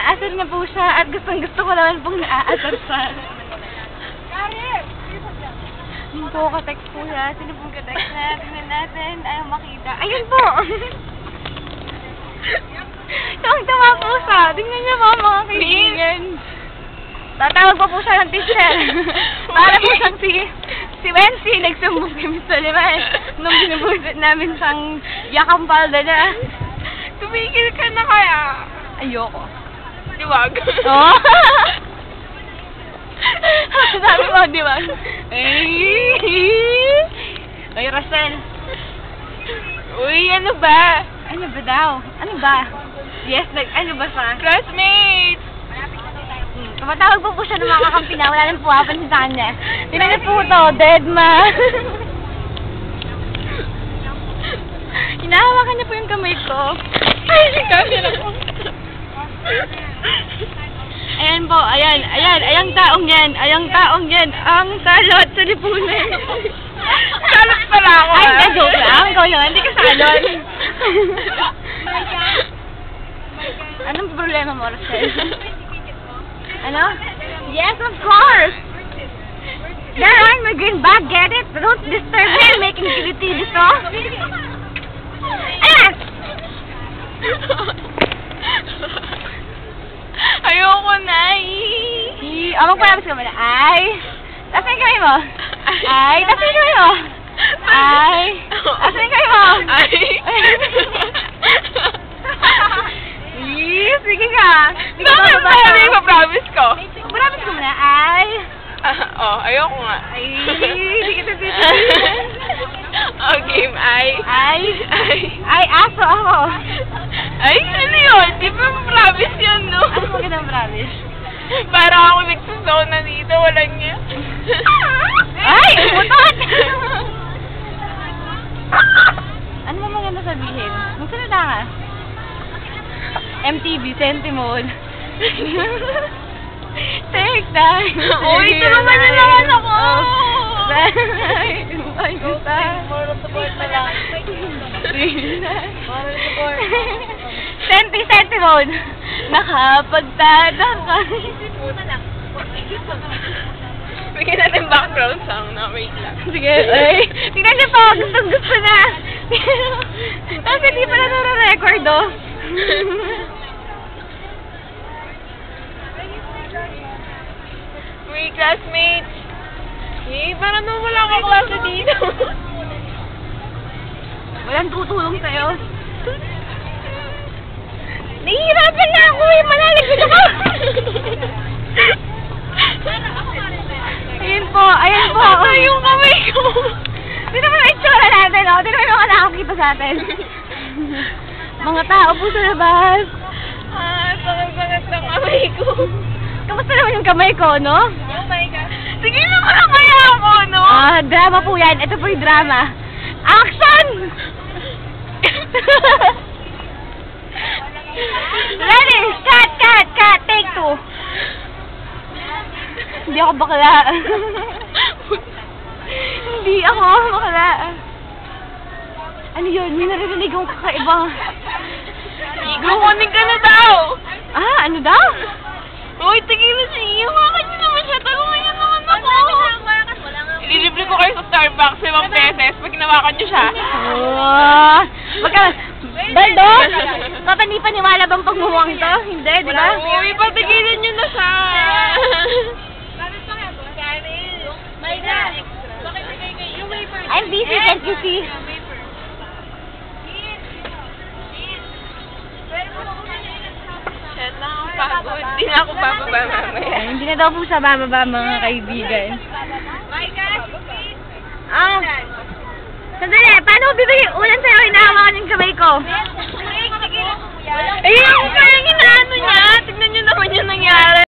Inaasar niya po siya at gustong-gusto ko naman pong naaasar siya. Ayun po, ka-text po siya. Sino pong ka-text na? Tingnan natin. Ayaw makita. Ayun po! Tawang-tawa po siya. Tingnan niya po mga kaibigan. Tatawag pa po siya ng teacher. Para po siyang si Wency. Nagsumbong kami sa liman. Nung binubusit namin siyang yakang palda niya. Tumigil ka na kaya. Ayoko. Diwag. Oo. Sabi mo, diwag. Ay, Rachel. Uy, ano ba? Ano ba daw? Ano ba? Yes, ano ba siya? Classmates! Tumatawag po siya ng mga kakampi na. Wala nang puwapansin sa kanya. Tingnan niyo po ito, dead ma. Hinahawakan niya po yung kamay ko. Ay, camera ko. Ayan po, ayan, ayang taong yan, ang salot sa lipunan. Salot pala ako. Ay, na-joke lang. Ikaw yun, hindi ka salot. Anong problema mo, Rachel? Ano? Yes, of course! There are my green bag, get it? Don't disturb me, making activity dito. Ayan! Ayoko na. Magpalabas ka muna. Ay! Taas yung kamay mo. Ay! Taas yung kamay mo. Ay! Taas yung kamay mo. Ay! Sige ka. Bakit ba? Ano yung promise ko? Promise ko muna. Ay! Ayoko nga. Ay! Hindi kita titigilan. Game, ay. Ay, aso ako. Ay, ano yun? Di ba promise yun, no? Ano magandang promise? Para ako nagsusona dito, walang niya. Ay! Umutot! Ano mo maganda sabihin? Magsalita ka. MTV, Sentimode. Take time. Uy, ito naman yung naman ako. Ay, kita. Moral support na lang. Moral support. Sentimode. Nakapagtataka. Bigyan natin background song na, wait lang. Sige, ay. Tingnan niyo po, gusto na. Tapos hindi pa na nare-record, oh. Uy, classmates. Parang nung wala akong klase dito. Walang tutulong sa'yo. Nahihirapan na ako eh. Malaligid ako. Ayan po. Ano yung kamay ko? Dito mo na itsura natin, oh. Dito mo yung mga nakakita sa atin. Mga tao po sa labas. Sakit-sakit ng kamay ko. Kamusta naman yung kamay ko, no? Oh my God. Sige naman ang kaya ako, no? Drama po yan. Ito po yung drama. Action! Ready? Cut! Take 2. Hindi ako bakla. Hindi ako bakla. Ano yun? May narinig akong kakaiba. Kukunin ka na daw! Ano daw? Uy, tigilan siya. Iyawakan niyo naman siya. Tulungan niyo naman ako. Ililibre ko kayo sa Starbucks, 5 pesos, pag hinawakan niyo siya. Baldo? Papaniwala bang pagmumuhang ito? Hindi, di ba? Uy, patigilan niyo na siya. I'm busy, can't you see? Shit lang ako pagod. Hindi na ako bababa mamaya. Hindi na daw po sa bababa mga kaibigan. Sandali, paano ko bibigay ulan sa'yo? Hinahawakan yung kamay ko. Ayun, parang inaano niya. Tignan niyo naman yung nangyari.